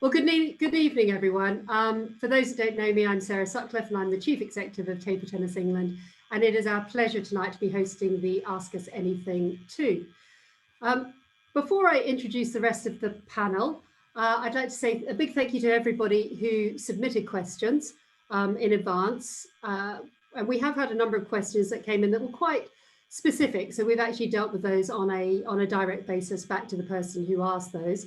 Well, good evening, everyone. For those that don't know me, I'm Sarah Sutcliffe and I'm the Chief Executive of Table Tennis England. And it is our pleasure tonight to be hosting the Ask Us Anything 2. Before I introduce the rest of the panel, I'd like to say a big thank you to everybody who submitted questions in advance. And we have had a number of questions that came in that were quite specific. So we've actually dealt with those on a direct basis back to the person who asked those.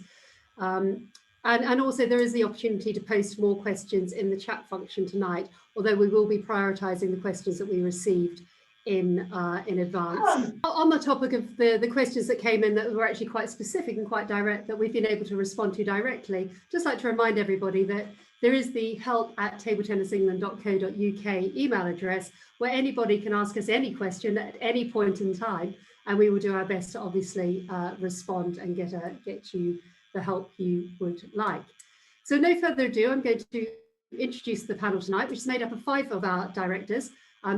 And also there is the opportunity to post more questions in the chat function tonight, although we will be prioritising the questions that we received in advance. On the topic of the questions that came in that were actually quite specific and quite direct that we've been able to respond to directly, just like to remind everybody that there is the help@tabletennisengland.co.uk email address where anybody can ask us any question at any point in time, and we will do our best to obviously respond and get you the help you would like. So no further ado, I'm going to introduce the panel tonight, which is made up of 5 of our directors.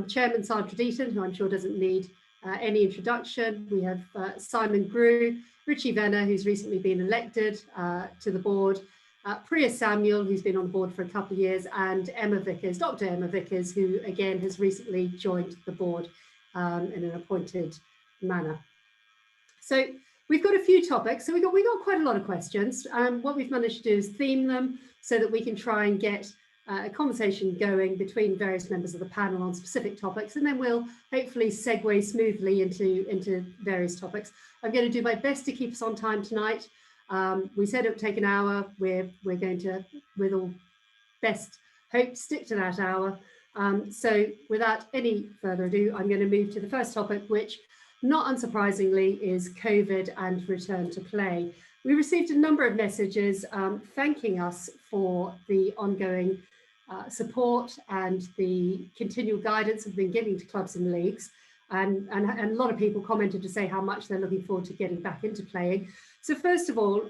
Chairman Sandra Deaton, who I'm sure doesn't need any introduction. We have Simon Grew, Richie Venner, who's recently been elected to the board, Priya Samuel, who's been on the board for a couple of years, and Emma Vickers, Dr. Emma Vickers, who again has recently joined the board in an appointed manner. So we've got a few topics. So we got quite a lot of questions. What we've managed to do is theme them so that we can try and get a conversation going between various members of the panel on specific topics, and then we'll hopefully segue smoothly into various topics. I'm going to do my best to keep us on time tonight. We said it would take an hour. We're going to, with all best hope, stick to that hour. So without any further ado, I'm going to move to the first topic, which, not unsurprisingly, is COVID and return to play. We received a number of messages thanking us for the ongoing support and the continual guidance we've been giving to clubs and leagues. And a lot of people commented to say how much they're looking forward to getting back into playing. So first of all,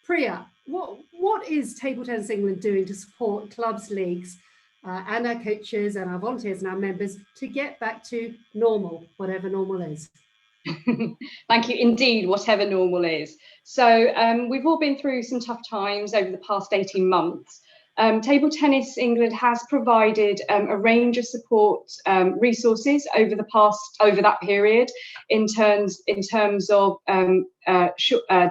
Priya, what is Table Tennis England doing to support clubs, leagues, and our coaches and our volunteers and our members to get back to normal, whatever normal is? Thank you. Indeed, whatever normal is. So we've all been through some tough times over the past 18 months. Table Tennis England has provided a range of support resources over that period in terms of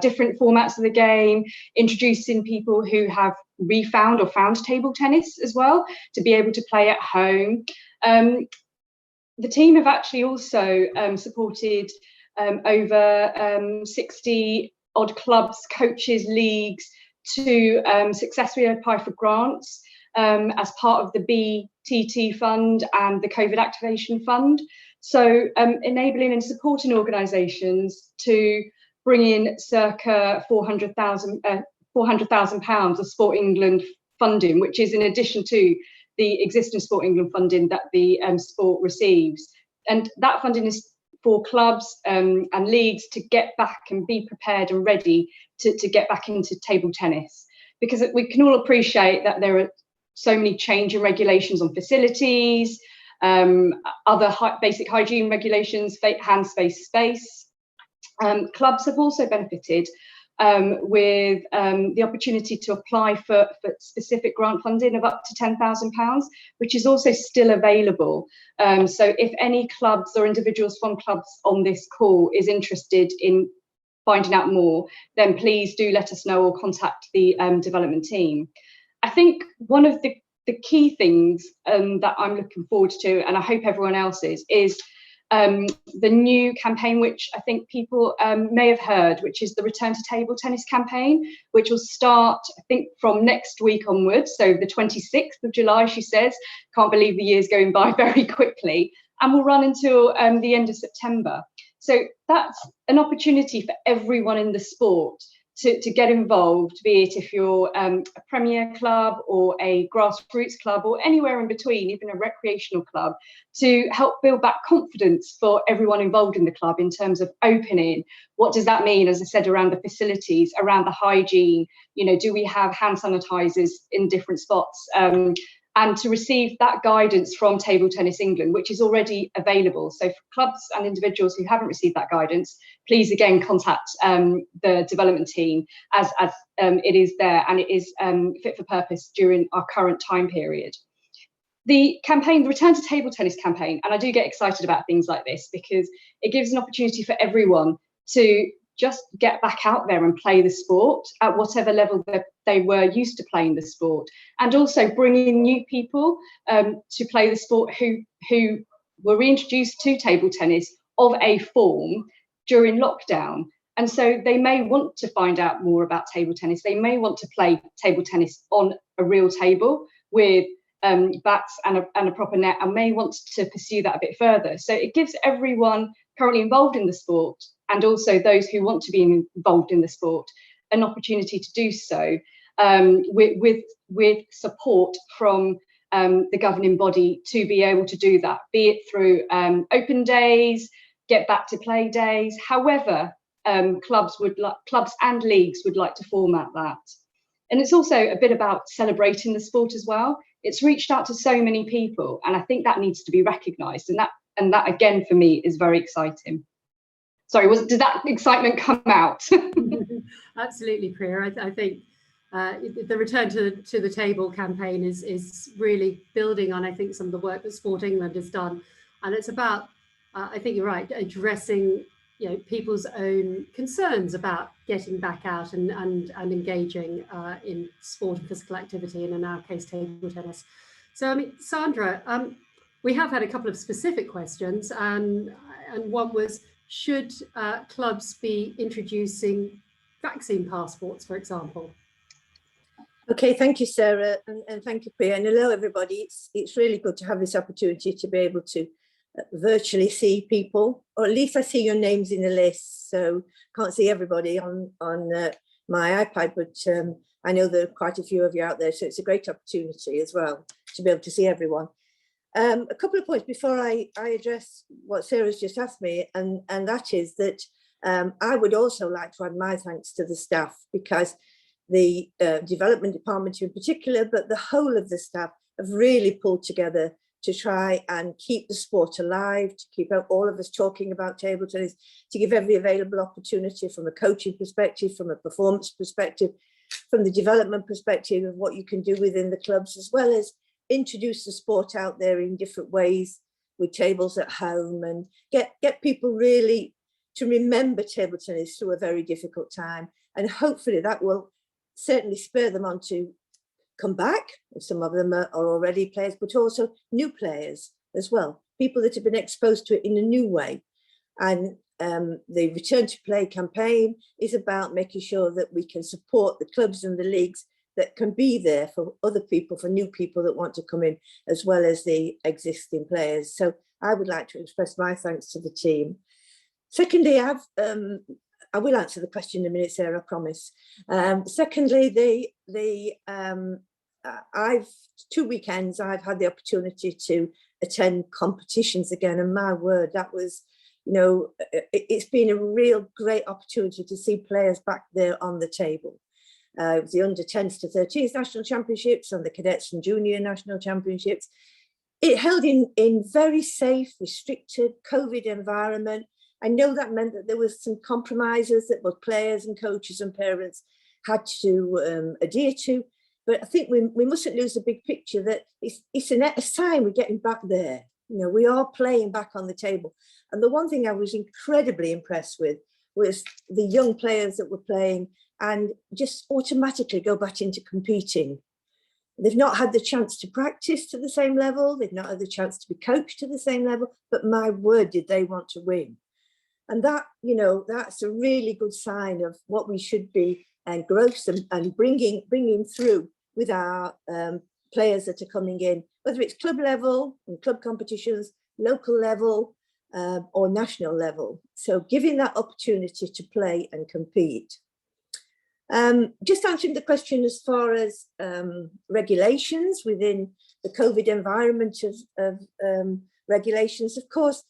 different formats of the game, introducing people who have refound or found table tennis as well to be able to play at home. The team have actually also supported over 60 odd clubs, coaches, leagues to successfully apply for grants as part of the BTT fund and the COVID activation fund. So enabling and supporting organisations to bring in circa £400,000 of Sport England funding, which is in addition to the existing Sport England funding that the sport receives. And that funding is for clubs and leagues to get back and be prepared and ready to get back into table tennis. Because we can all appreciate that there are so many changing regulations on facilities, other basic hygiene regulations, hand space. Clubs have also benefited with the opportunity to apply for specific grant funding of up to £10,000, which is also still available. So if any clubs or individuals from clubs on this call is interested in finding out more, then please do let us know or contact the development team. I think one of the key things that I'm looking forward to, and I hope everyone else is the new campaign, which I think people may have heard, which is the Return to Table Tennis campaign, which will start, I think, from next week onwards. So the 26th of July, she says. Can't believe the year's going by very quickly. And will run until the end of September. So that's an opportunity for everyone in the sport to get involved, be it if you're a premier club or a grassroots club or anywhere in between, even a recreational club, to help build back confidence for everyone involved in the club in terms of opening. What does that mean, as I said, around the facilities, around the hygiene? You know, do we have hand sanitizers in different spots? and to receive that guidance from Table Tennis England, which is already available. So for clubs and individuals who haven't received that guidance, please again contact the development team, as it is there, and it is fit for purpose during our current time period. The campaign, the Return to Table Tennis campaign, and I do get excited about things like this because it gives an opportunity for everyone to just get back out there and play the sport at whatever level that they were used to playing the sport, and also bringing new people to play the sport who were reintroduced to table tennis of a form during lockdown. And so they may want to find out more about table tennis. They may want to play table tennis on a real table with bats and a proper net, and may want to pursue that a bit further. So it gives everyone currently involved in the sport, and also those who want to be involved in the sport, an opportunity to do so with support from the governing body to be able to do that, be it through open days, get back to play days, however clubs and leagues would like to format that. And it's also a bit about celebrating the sport as well. It's reached out to so many people, and I think that needs to be recognised, and that again for me is very exciting. Sorry, did that excitement come out? Absolutely, Priya. I think the Return to the Table campaign is really building on, I think, some of the work that Sport England has done, and it's about, I think you're right, addressing people's own concerns about getting back out and engaging in sport and physical activity, and in our case, table tennis. So, I mean, Sandra, we have had a couple of specific questions, and one was, should clubs be introducing vaccine passports, for example? Okay, thank you, Sarah, and thank you, Priya, and hello, everybody. It's really good to have this opportunity to be able to virtually see people, or at least I see your names in the list. So can't see everybody on my iPad, but I know there are quite a few of you out there, so it's a great opportunity as well to be able to see everyone. A couple of points before I address what Sarah's just asked me, and that is that I would also like to add my thanks to the staff, because the development department in particular, but the whole of the staff have really pulled together to try and keep the sport alive, to keep all of us talking about table tennis, to give every available opportunity from a coaching perspective, from a performance perspective, from the development perspective of what you can do within the clubs, as well as introduce the sport out there in different ways with tables at home, and get people really to remember table tennis through a very difficult time. And hopefully that will certainly spur them on to come back. Some of them are already players, but also new players as well, people that have been exposed to it in a new way. And the Return to Play campaign is about making sure that we can support the clubs and the leagues that can be there for other people, for new people that want to come in, as well as the existing players. So I would like to express my thanks to the team. Secondly, I will answer the question in a minute, Sarah, I promise. Secondly, I've 2 weekends I've had the opportunity to attend competitions again, and my word, that was, it's been a real great opportunity to see players back there on the table. It was the under 10s to 13s national championships and the cadets and junior national championships. It held in very safe, restricted COVID environment. I know that meant that there was some compromises that both players and coaches and parents had to adhere to. But I think we mustn't lose the big picture that it's a sign we're getting back there. We are playing back on the table. And the one thing I was incredibly impressed with was the young players that were playing and just automatically go back into competing. They've not had the chance to practice to the same level. They've not had the chance to be coached to the same level, but my word, did they want to win. And that, that's a really good sign of what we should be and growth and bringing through with our players that are coming in, whether it's club level and club competitions, local level or national level. So giving that opportunity to play and compete. Just answering the question as far as regulations within the COVID environment of regulations, of course,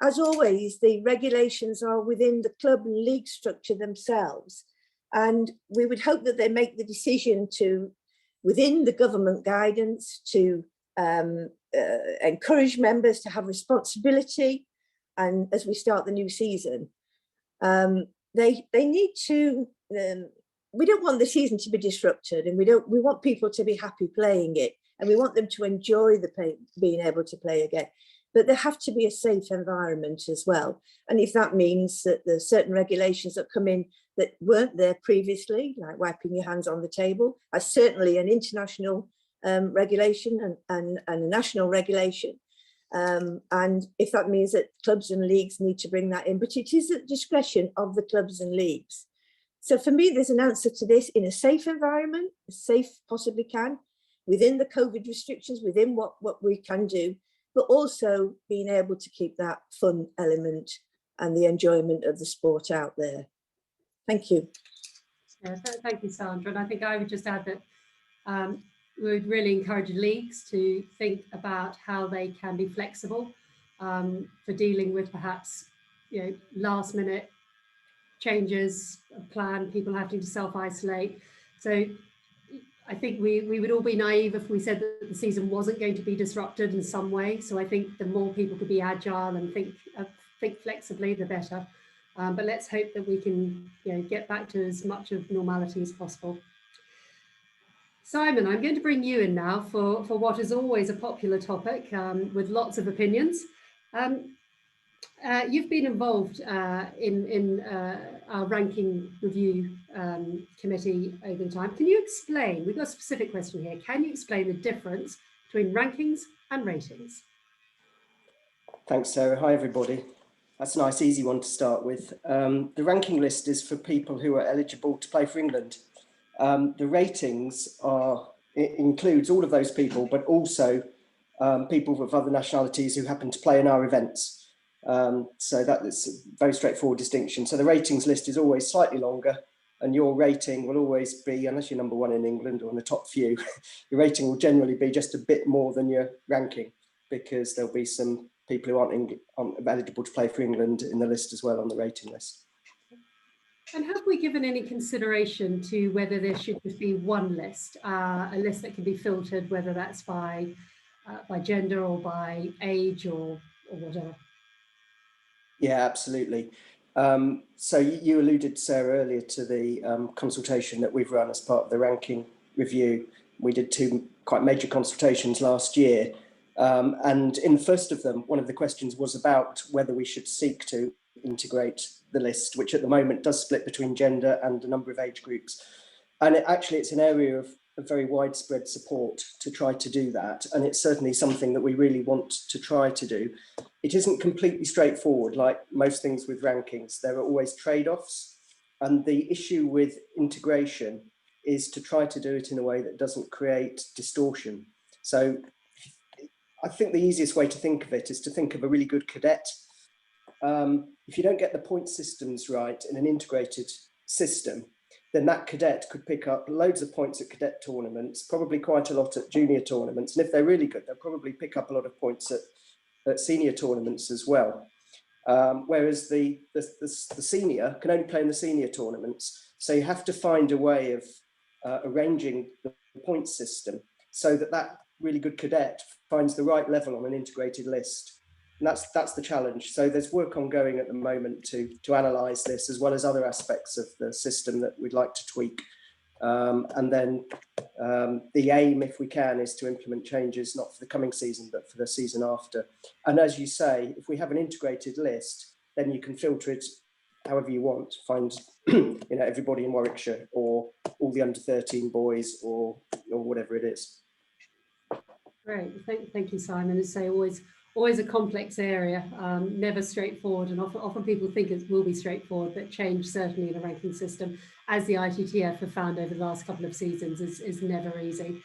as always, the regulations are within the club and league structure themselves. And we would hope that they make the decision to, within the government guidance, to encourage members to have responsibility. And as we start the new season, they need to, we don't want the season to be disrupted, and we want people to be happy playing it, and we want them to enjoy being able to play again. But there have to be a safe environment as well. And if that means that there's certain regulations that come in that weren't there previously, like wiping your hands on the table, as certainly an international regulation and a national regulation. And if that means that clubs and leagues need to bring that in, but it is at the discretion of the clubs and leagues. So for me, there's an answer to this in a safe environment, as safe possibly can, within the COVID restrictions, within what we can do, but also being able to keep that fun element and the enjoyment of the sport out there. Thank you. Yeah, thank you, Sandra. And I think I would just add that we would really encourage leagues to think about how they can be flexible for dealing with perhaps, last minute changes of plan, people having to self-isolate. So I think we would all be naive if we said that the season wasn't going to be disrupted in some way. So I think the more people could be agile and think flexibly, the better. But let's hope that we can get back to as much of normality as possible. Simon, I'm going to bring you in now for what is always a popular topic with lots of opinions. You've been involved in our ranking review committee over the time. Can you explain, we've got a specific question here, can you explain the difference between rankings and ratings? Thanks, Sarah. Hi, everybody. That's a nice, easy one to start with. The ranking list is for people who are eligible to play for England. The ratings includes all of those people, but also people of other nationalities who happen to play in our events. So that is a very straightforward distinction. So the ratings list is always slightly longer, and your rating will always be, unless you're number one in England or in the top few, your rating will generally be just a bit more than your ranking, because there'll be some people who aren't eligible to play for England in the list as well on the rating list. And have we given any consideration to whether there should just be one list, a list that can be filtered, whether that's by gender or by age or whatever? Yeah, absolutely. So you alluded, Sarah, earlier to the consultation that we've run as part of the ranking review. We did 2 quite major consultations last year. And in the first of them, one of the questions was about whether we should seek to integrate the list, which at the moment does split between gender and a number of age groups. And it's an area of very widespread support to try to do that. And it's certainly something that we really want to try to do. It isn't completely straightforward, like most things with rankings. There are always trade-offs. And the issue with integration is to try to do it in a way that doesn't create distortion. So I think the easiest way to think of it is to think of a really good cadet. If you don't get the point systems right in an integrated system, then that cadet could pick up loads of points at cadet tournaments, probably quite a lot at junior tournaments. And if they're really good, they'll probably pick up a lot of points at senior tournaments as well. Whereas the senior can only play in the senior tournaments. So you have to find a way of arranging the point system so that really good cadet finds the right level on an integrated list. And that's the challenge. So there's work ongoing at the moment to analyse this, as well as other aspects of the system that we'd like to tweak. And then the aim, if we can, is to implement changes, not for the coming season, but for the season after. And as you say, if we have an integrated list, then you can filter it however you want, find everybody in Warwickshire or all the under 13 boys or whatever it is. Great, thank you, Simon. As I say, always a complex area, never straightforward, and often people think it will be straightforward, but change certainly in a ranking system, as the ITTF have found over the last couple of seasons, is never easy.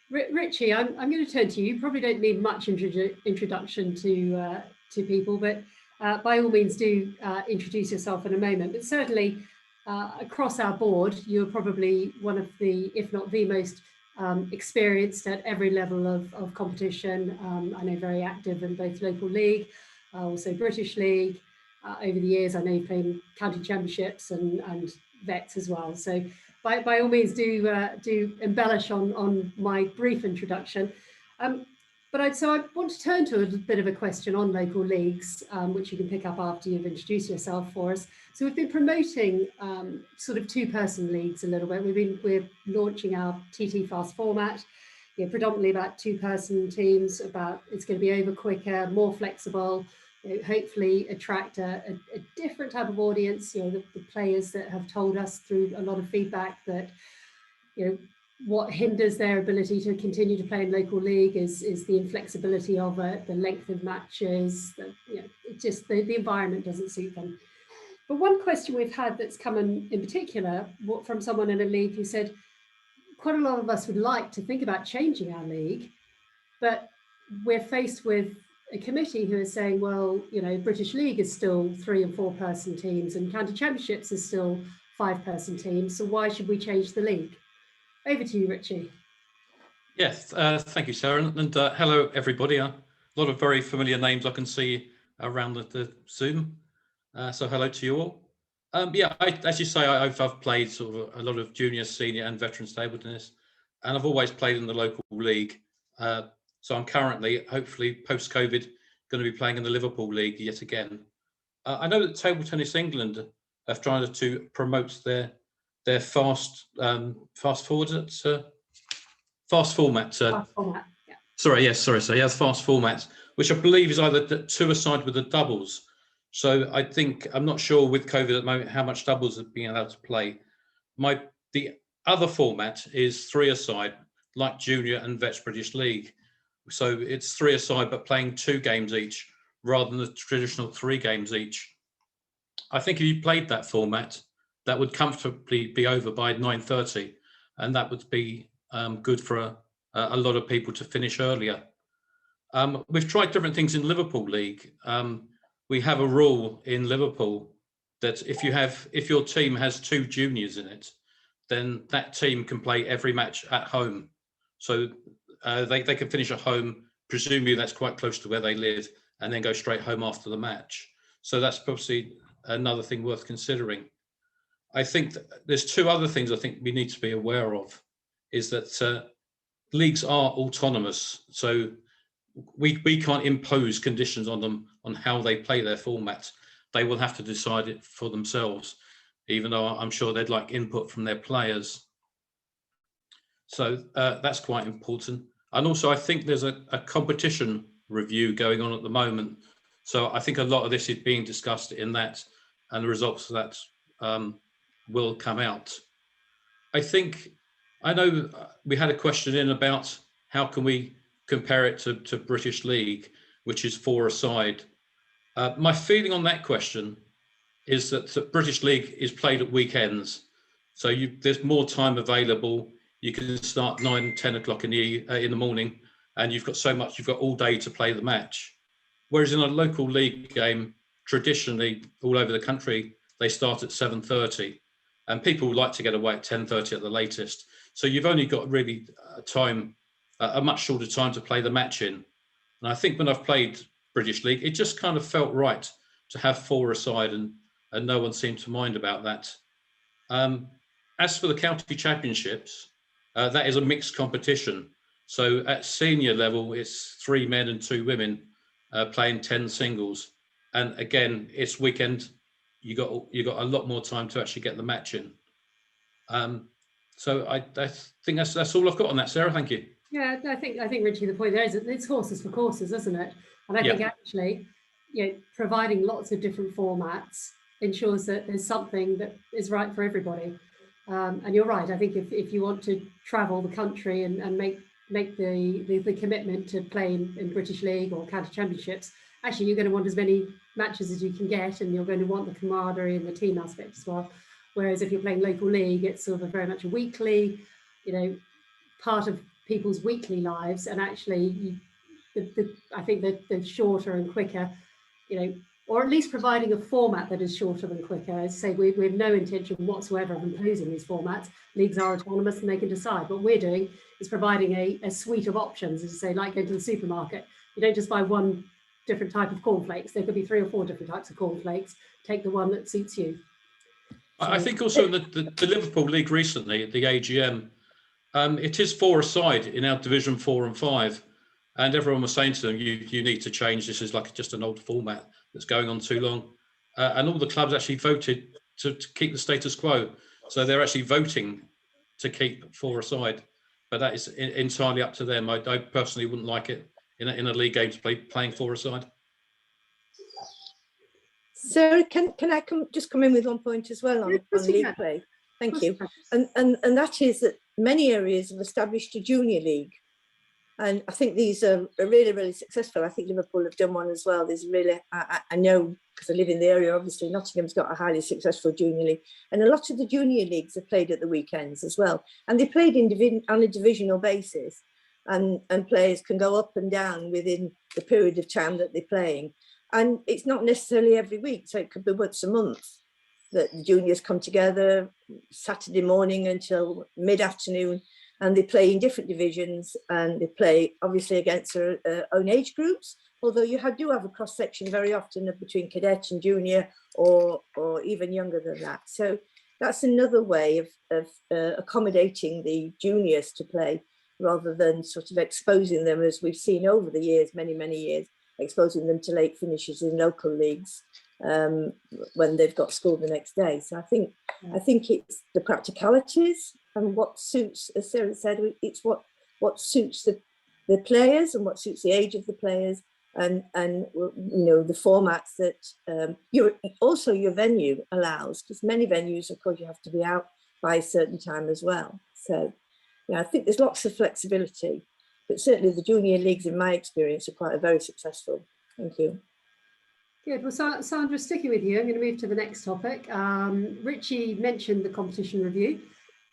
Richie, I'm going to turn to you. You probably don't need much introduction to people, but by all means do introduce yourself in a moment. But certainly across our board, you're probably one of the, if not the most experienced at every level of competition. I know very active in both local league, also British league. Over the years, I know you've played county championships and vets as well. So by all means do embellish on my brief introduction. So I want to turn to a bit of a question on local leagues, which you can pick up after you've introduced yourself for us. So we've been promoting sort of two-person leagues a little bit. We're launching our TT Fast format, predominantly about two-person teams. It's going to be over quicker, more flexible, hopefully attract a different type of audience. The players that have told us through a lot of feedback that what hinders their ability to continue to play in local league is the inflexibility of it, the length of matches, the environment doesn't suit them. But one question we've had that's come in particular from someone in a league who said, quite a lot of us would like to think about changing our league, but we're faced with a committee who is saying, well, British League is still 3 and 4 person teams and County Championships is still 5-person teams. So why should we change the league? Over to you, Richie. Yes, thank you, Sarah. And hello, everybody. A lot of very familiar names I can see around the Zoom. So hello to you all. As you say, I've played sort of a lot of junior, senior and veteran table tennis, and I've always played in the local league. So I'm currently, hopefully post-COVID, going to be playing in the Liverpool League yet again. I know that Table Tennis England have tried to promote their fast format. Fast format, yeah. Sorry, fast format, which I believe is either 2-a-side with the doubles. So I'm not sure with COVID at the moment how much doubles are being allowed to play. The other format is 3-a-side, like Junior and Vets British League. So it's 3-a-side, but playing 2 games each rather than the traditional 3 games each. I think if you played that format, that would comfortably be over by 9:30, and that would be good for a lot of people to finish earlier. We've tried different things in Liverpool League. We have a rule in Liverpool that if your team has 2 juniors in it, then that team can play every match at home. So they can finish at home, presumably that's quite close to where they live, and then go straight home after the match. So that's probably another thing worth considering. I think there's 2 other things I think we need to be aware of, is that leagues are autonomous. So we can't impose conditions on them on how they play their formats. They will have to decide it for themselves, even though I'm sure they'd like input from their players. So that's quite important. And also I think there's a competition review going on at the moment. So I think a lot of this is being discussed in that, and the results of that will come out. I know we had a question in about how can we compare it to British League, which is 4-a-side. My feeling on that question is that British League is played at weekends. So there's more time available. You can start 9, 10 o'clock in the morning, and you've got all day to play the match. Whereas in a local league game, traditionally all over the country, they start at 7:30, and people like to get away at 10:30 at the latest. So you've only got really a much shorter time to play the match in. And I think when I've played British League, it just kind of felt right to have 4-a-side, and no one seemed to mind about that. As for the county championships, that is a mixed competition. So at senior level, it's 3 men and 2 women playing 10 singles. And again, it's weekend. You got a lot more time to actually get the match in. So I think that's all I've got on that, Sarah. Thank you. Yeah, I think Richie, the point there is that it's horses for courses, isn't it? And I think actually, providing lots of different formats ensures that there's something that is right for everybody. And you're right. I think if you want to travel the country and make the commitment to play in British League or county championships, actually you're going to want as many matches as you can get, and you're going to want the camaraderie and the team aspect as well. Whereas if you're playing local league, it's sort of very much a weekly, part of people's weekly lives. And actually, I think that the shorter and quicker, or at least providing a format that is shorter and quicker. As I say, we have no intention whatsoever of imposing these formats. Leagues are autonomous and they can decide. What we're doing is providing a suite of options, as I say, like going to the supermarket. You don't just buy one different type of cornflakes. There could be 3 or 4 different types of cornflakes. Take the one that suits you. So, I think also in the Liverpool League recently at the AGM, it is 4-a-side in our Division 4 and 5. And everyone was saying to them, you need to change. This is like just an old format that's going on too long. And all the clubs actually voted to keep the status quo. So they're actually voting to keep four-a-side. But that is entirely up to them. I personally wouldn't like it in a league game to playing four-a-side. Sarah, can I just come in with one point as well on league play? Thank you. And that is that many areas have established a junior league. And I think these are really, really successful. I think Liverpool have done one as well. There's really, I know, because I live in the area, obviously, Nottingham's got a highly successful junior league. And a lot of the junior leagues are played at the weekends as well. And they played on a divisional basis. And players can go up and down within the period of time that they're playing. And it's not necessarily every week. So it could be once a month that the juniors come together Saturday morning until mid-afternoon. And they play in different divisions, and they play obviously against their own age groups, although you do have a cross section very often between cadet and junior, or even younger than that. So that's another way of accommodating the juniors to play, rather than sort of exposing them, as we've seen over the years, many years, exposing them to late finishes in local leagues when they've got school the next day. So I think it's the practicalities and what suits, as Sarah said, it's what suits the players and what suits the age of the players, and you know, the formats that your venue allows, because many venues, of course, you have to be out by a certain time as well. So yeah, I think there's lots of flexibility, but certainly the junior leagues, in my experience, are very successful. Thank you. Good. Well, Sandra, sticking with you, I'm going to move to the next topic. Richie mentioned the competition review,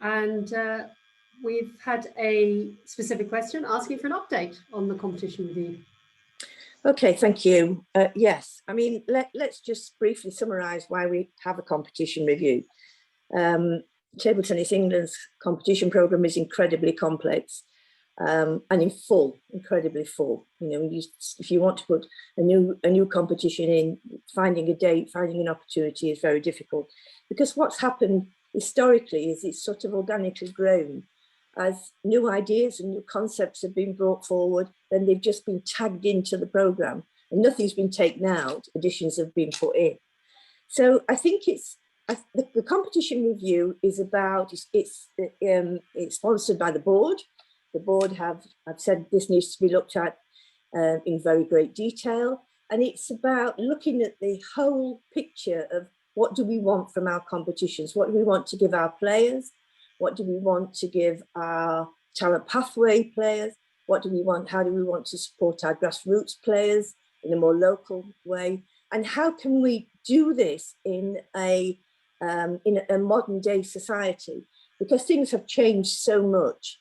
and we've had a specific question asking for an update on the competition review. Okay, thank you. Yes, I mean, let's just briefly summarise why we have a competition review. Table Tennis England's competition programme is incredibly complex. And incredibly full. You know, if you want to put a new competition in, finding a date, finding an opportunity is very difficult, because what's happened historically is it's sort of organically grown. As new ideas and new concepts have been brought forward, then they've just been tagged into the programme, and nothing's been taken out, additions have been put in. So I think the competition review is about, it's sponsored by the board. The board have said this needs to be looked at in very great detail. And it's about looking at the whole picture of what do we want from our competitions? What do we want to give our players? What do we want to give our talent pathway players? What do we want? How do we want to support our grassroots players in a more local way? And how can we do this in a modern day society? Because things have changed so much.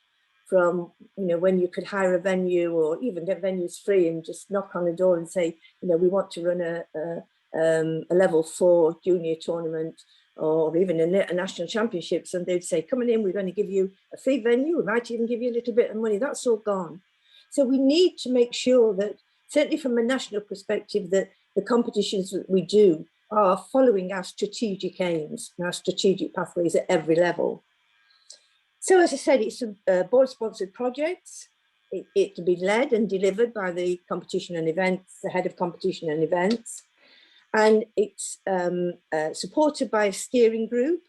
From, you know, when you could hire a venue or even get venues free and just knock on the door and say, you know, we want to run a level 4 junior tournament, or even a national championships, and they'd say, coming in, we're going to give you a free venue, we might even give you a little bit of money. That's all gone. So we need to make sure that, certainly from a national perspective, that the competitions that we do are following our strategic aims and our strategic pathways at every level. So as I said, it's a board-sponsored project. It can be led and delivered by the competition and events, the head of competition and events. And it's supported by a steering group.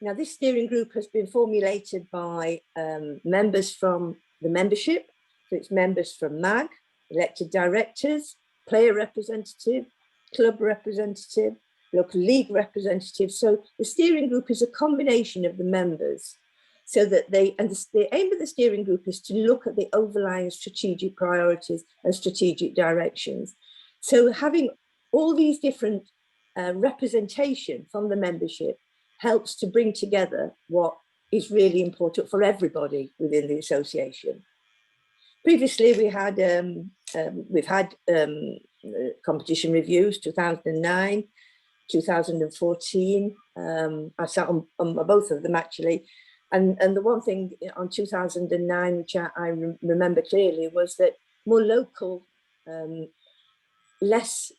Now, this steering group has been formulated by members from the membership. So it's members from MAG, elected directors, player representative, club representative, local league representative. So the steering group is a combination of the members. So that the aim of the steering group is to look at the overlying strategic priorities and strategic directions. So having all these different representation from the membership helps to bring together what is really important for everybody within the association. Previously, we've had competition reviews, 2009, 2014. I sat on both of them actually. And the one thing on 2009, which I remember clearly, was that more local, less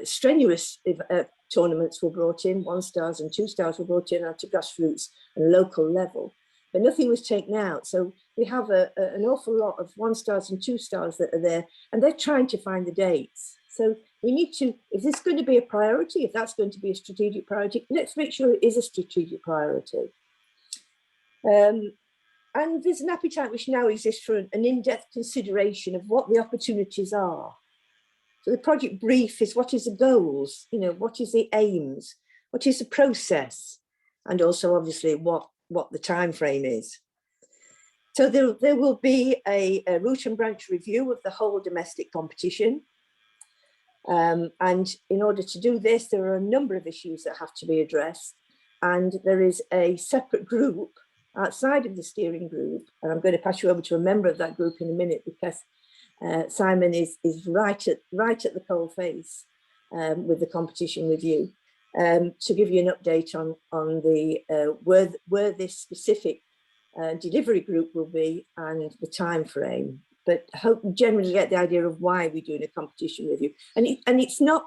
strenuous tournaments were brought in, 1 stars and 2 stars were brought in at a grassroots and local level. but nothing was taken out. So we have an awful lot of 1 stars and 2 stars that are there, and they're trying to find the dates. So we need to, if this is going to be a priority, if that's going to be a strategic priority, let's make sure it is a strategic priority. And there's an appetite which now exists for an in-depth consideration of what the opportunities are. So the project brief is, what is the goals? You know, what is the aims? What is the process? And also obviously what the time frame is. So there will be a root and branch review of the whole domestic competition. And in order to do this, there are a number of issues that have to be addressed. And there is a separate group outside of the steering group. And I'm going to pass you over to a member of that group in a minute, because Simon is right at the coalface with the competition review, to give you an update on the where this specific delivery group will be and the time frame. But I hope you generally get the idea of why we're doing a competition review. And it's not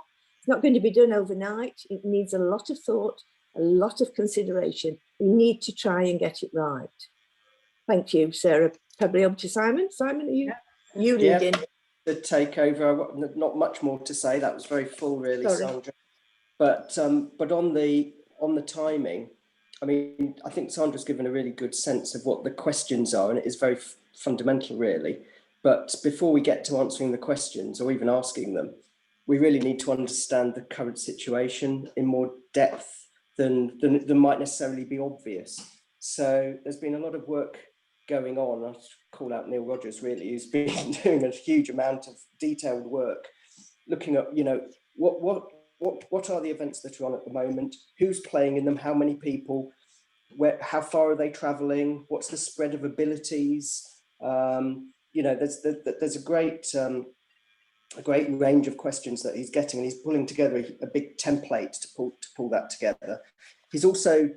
going to be done overnight. It needs a lot of thought, a lot of consideration. We need to try and get it right. Thank you, Sarah. Probably over to Simon. Simon, are you? You leading. To take over. Not much more to say. That was very full, really, Sorry. Sandra. But on the timing, I mean, I think Sandra's given a really good sense of what the questions are, and it is very fundamental, really. But before we get to answering the questions or even asking them, we really need to understand the current situation in more depth than might necessarily be obvious. So there's been a lot of work going on. I'll call out Neil Rogers, really, who's been doing a huge amount of detailed work, looking at, you know, what are the events that are on at the moment, who's playing in them, how many people, how far are they traveling, what's the spread of abilities. You know, there's a great range of questions that he's getting, and he's pulling together a big template to pull that together. He's also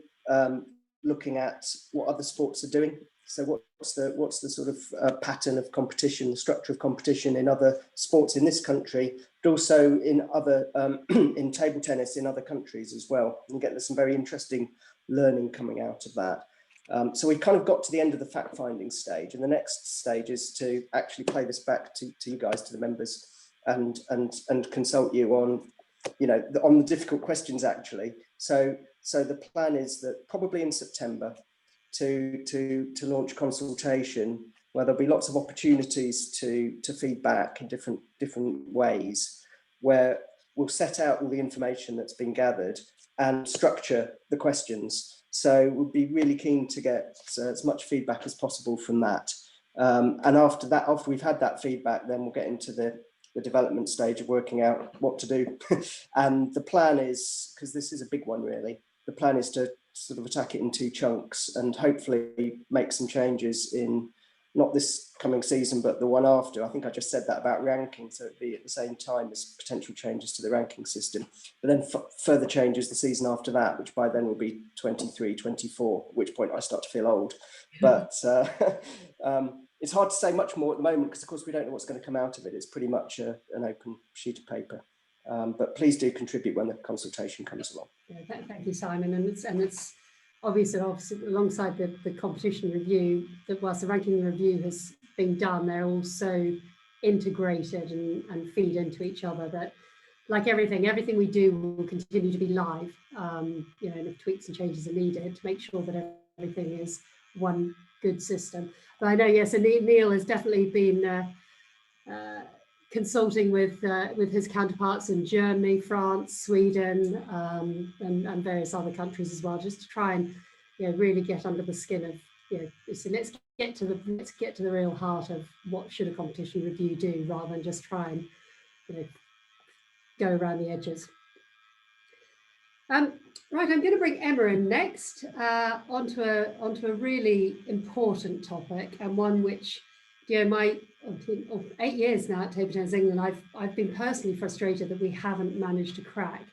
looking at what other sports are doing. So what's the sort of pattern of competition, the structure of competition in other sports in this country, but also in other in table tennis in other countries as well. And get some very interesting learning coming out of that. So we've kind of got to the end of the fact-finding stage, and the next stage is to actually play this back to you guys, to the members, and consult you on, you know, on the difficult questions actually. So the plan is that probably in September to launch consultation, where there'll be lots of opportunities to feed back in different ways, where we'll set out all the information that's been gathered and structure the questions. So we'll be really keen to get as much feedback as possible from that. And after we've had that feedback, then we'll get into the development stage of working out what to do. And the plan is, because this is a big one really, the plan is to sort of attack it in 2 chunks and hopefully make some changes in not this coming season, but the one after. I think I just said that about ranking, so it'd be at the same time as potential changes to the ranking system, but then further changes the season after that, which by then will be 23, 24, at which point I start to feel old. But it's hard to say much more at the moment, because of course we don't know what's going to come out of it. It's pretty much an open sheet of paper. But please do contribute when the consultation comes along. Yeah, thank you, Simon. And it's obviously alongside the competition review, that whilst the ranking review has been done, they're also integrated and feed into each other. That, like everything we do will continue to be live. You know, and if tweaks and changes are needed, to make sure that everything is one good system. But I know, yes, and Neil has definitely been consulting with his counterparts in Germany, France, Sweden, and various other countries as well, just to try and, you know, really get under the skin of, you know, so let's get to the real heart of what should a competition review do, rather than just try and, you know, go around the edges. Right, I'm going to bring Emma in next onto a really important topic, and one which, you know, 8 years now at Table Tennis England, I've been personally frustrated that we haven't managed to crack,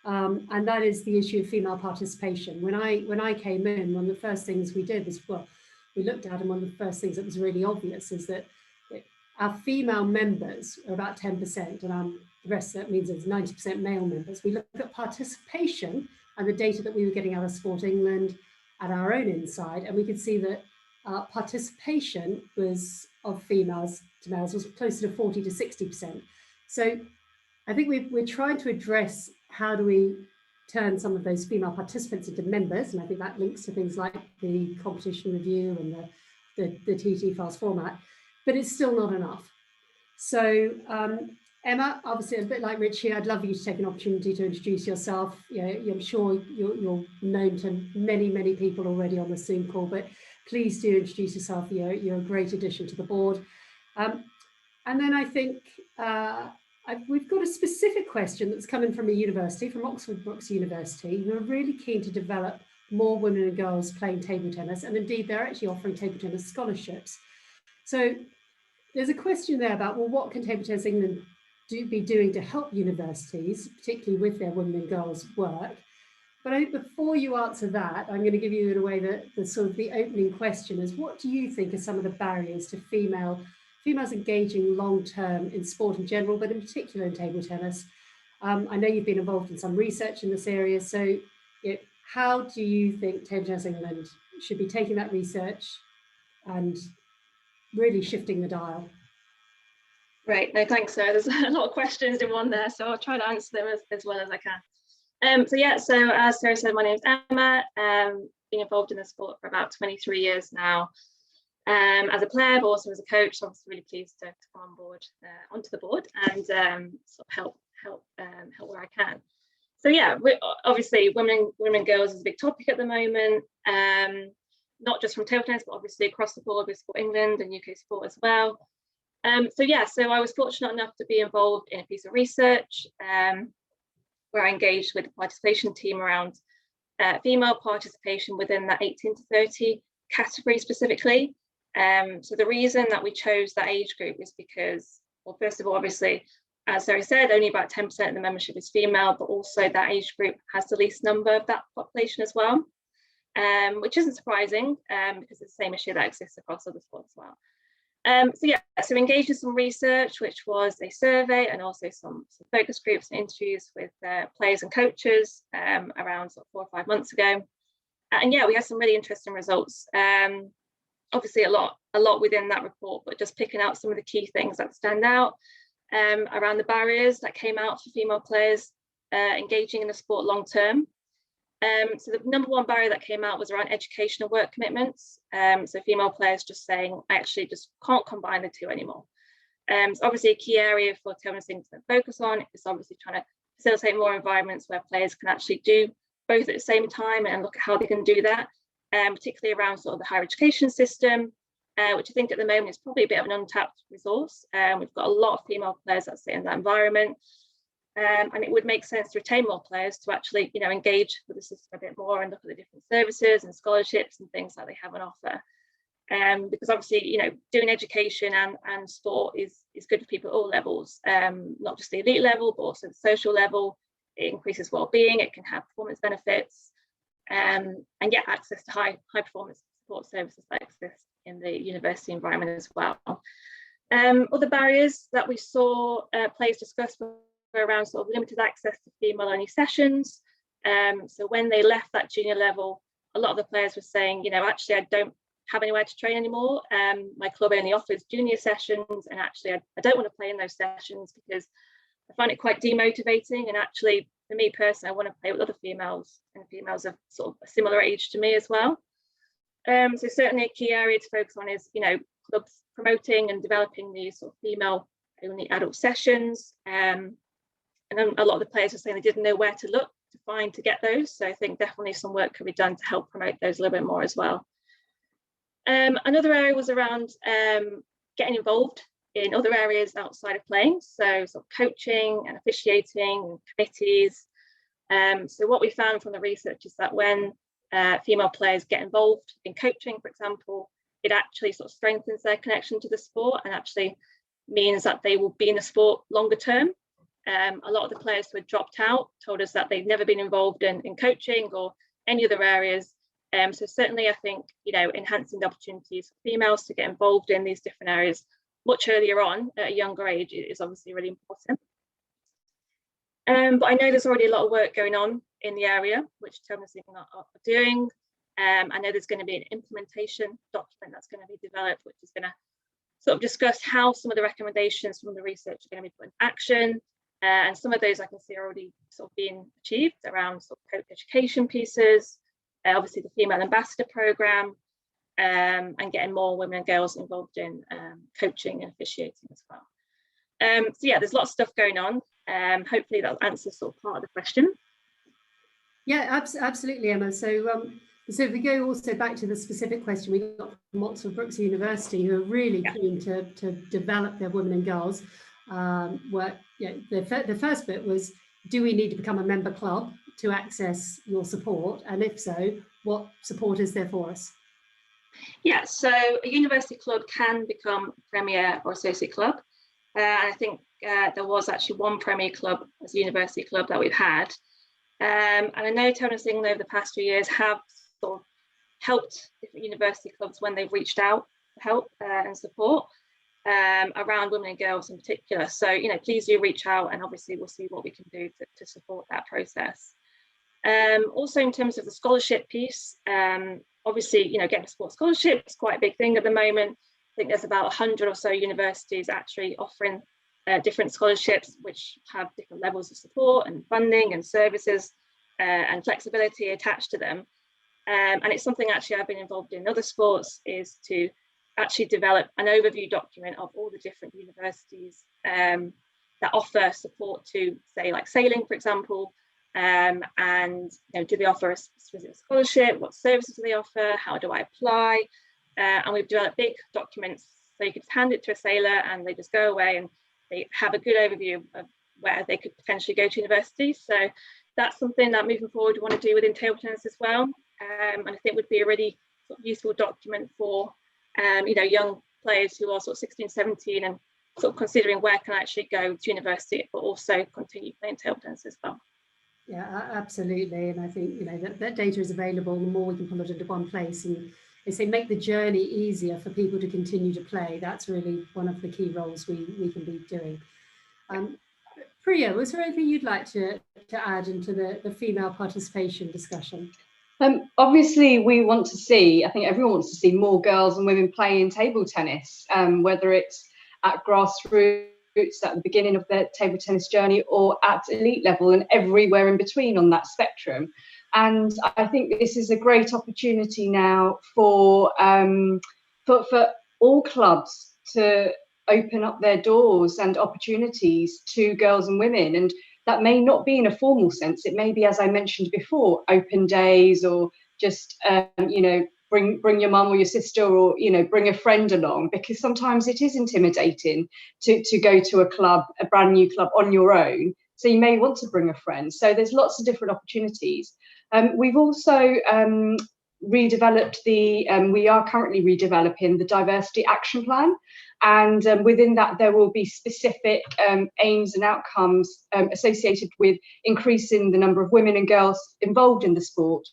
and that is the issue of female participation. When I came in, one of the first things we did was, well, we looked at, and one of the first things that was really obvious is that our female members are about 10%, and the rest of that means it's 90% male members. We looked at participation and the data that we were getting out of Sport England, at our own inside, and we could see that participation was of females to males was closer to 40 to 60%. So I think we're trying to address how do we turn some of those female participants into members, and I think that links to things like the competition review and the TT fast format, but it's still not enough. So Emma, obviously a bit like Richie, I'd love you to take an opportunity to introduce yourself. You know, I'm sure you're known to many people already on the Zoom call, but please do introduce yourself. You're a great addition to the board. And then I think we've got a specific question that's coming from a university, from Oxford Brookes University, who are really keen to develop more women and girls playing table tennis, and indeed they're actually offering table tennis scholarships. So there's a question there about, well, what can Table Tennis England be doing to help universities, particularly with their women and girls work? But I think before you answer that, I'm going to give you in a way the sort of the opening question is, what do you think are some of the barriers to females engaging long-term in sport in general, but in particular in table tennis? I know you've been involved in some research in this area, so how do you think Table Tennis England should be taking that research and really shifting the dial? Right, no, thanks, Sarah. There's a lot of questions in one there, so I'll try to answer them as well as I can. So as Sarah said, my name's Emma. Been involved in the sport for about 23 years now, as a player, but also as a coach. So I'm really pleased to come on board, onto the board, and sort of help where I can. So yeah, obviously women and girls is a big topic at the moment. Not just from table tennis, but obviously across the board with Sport England and UK Sport as well. So I was fortunate enough to be involved in a piece of research where I engaged with the participation team around female participation within that 18 to 30 category specifically. So the reason that we chose that age group is because, well, first of all, obviously, as Sarah said, only about 10% of the membership is female, but also that age group has the least number of that population as well. Which isn't surprising because it's the same issue that exists across other sports as well. So engaged in some research, which was a survey and also some focus groups and interviews with players and coaches around sort of 4 or 5 months ago. And yeah, we had some really interesting results. Obviously a lot within that report, but just picking out some of the key things that stand out around the barriers that came out for female players engaging in the sport long term. So the number one barrier that came out was around education and work commitments. So female players just saying, I actually just can't combine the two anymore. So obviously a key area for Table Tennis England to focus on is obviously trying to facilitate more environments where players can actually do both at the same time and look at how they can do that, particularly around sort of the higher education system, which I think at the moment is probably a bit of an untapped resource. We've got a lot of female players that sit in that environment. And it would make sense to retain more players to actually, engage with the system a bit more and look at the different services and scholarships and things that they have on offer. Because obviously, doing education and sport is good for people at all levels, not just the elite level, but also the social level. It increases well-being, it can have performance benefits, and get access to high performance support services that exist in the university environment as well. Other barriers that we saw players discuss were around sort of limited access to female only sessions. So when they left that junior level, a lot of the players were saying, actually I don't have anywhere to train anymore. My club only offers junior sessions, and actually I don't want to play in those sessions because I find it quite demotivating. And actually for me personally, I want to play with other females, and females of sort of a similar age to me as well. So certainly a key area to focus on is, clubs promoting and developing these sort of female only adult sessions. And then a lot of the players were saying they didn't know where to look to get those. So I think definitely some work could be done to help promote those a little bit more as well. Another area was around getting involved in other areas outside of playing. So sort of coaching and officiating and committees. So what we found from the research is that when female players get involved in coaching, for example, it actually sort of strengthens their connection to the sport and actually means that they will be in the sport longer term. A lot of the players who had dropped out told us that they'd never been involved in coaching or any other areas. So certainly I think, enhancing the opportunities for females to get involved in these different areas much earlier on at a younger age is obviously really important. But I know there's already a lot of work going on in the area, which Table Tennis England are doing. I know there's going to be an implementation document that's going to be developed, which is going to sort of discuss how some of the recommendations from the research are going to be put in action. And some of those I can see are already sort of being achieved around sort of coach education pieces, obviously the female ambassador program, and getting more women and girls involved in coaching and officiating as well. So yeah, there's lots of stuff going on. Hopefully that answers sort of part of the question. Yeah, absolutely, Emma. So if we go also back to the specific question we got from Oxford Brookes University, who are really keen to develop their women and girls work. The first bit was, do we need to become a member club to access your support? And if so, what support is there for us? Yeah, so a university club can become Premier or Associate Club. And I think there was actually one Premier Club as a university club that we've had. And I know Tennis England over the past few years have sort of helped different university clubs when they've reached out for help and support around women and girls in particular. So, you know, please do reach out, and obviously we'll see what we can do to support that process. Also, in terms of the scholarship piece, obviously, you know, getting a sports scholarship is quite a big thing at the moment. I think there's about 100 or so universities actually offering different scholarships, which have different levels of support and funding and services and flexibility attached to them. And it's something actually I've been involved in other sports, is to actually develop an overview document of all the different universities that offer support to, say, like sailing, for example. And you know, do they offer a specific scholarship? What services do they offer? How do I apply? And we've developed big documents, so you could just hand it to a sailor and they just go away and they have a good overview of where they could potentially go to university. So that's something that moving forward we want to do within table tennis as well. And I think would be a really sort of useful document for you know, young players who are sort of 16, 17 and sort of considering where can I actually go to university, but also continue playing table tennis as well. Yeah, absolutely. And I think, you know, that data is available. The more we can put it into one place, and they say make the journey easier for people to continue to play. That's really one of the key roles we can be doing. Priya, was there anything you'd like to add into the female participation discussion? Obviously, we want to see, I think everyone wants to see more girls and women playing table tennis, whether it's at grassroots, at the beginning of their table tennis journey, or at elite level, and everywhere in between on that spectrum. And I think this is a great opportunity now for all clubs to open up their doors and opportunities to girls and women. And that may not be in a formal sense. It may be, as I mentioned before, open days, or just you know, bring your mum or your sister, or, you know, bring a friend along, because sometimes it is intimidating to go to a club, a brand new club, on your own. So you may want to bring a friend. So there's lots of different opportunities. We've also redeveloped we are currently redeveloping the diversity action plan, and within that there will be specific aims and outcomes associated with increasing the number of women and girls involved in the sport,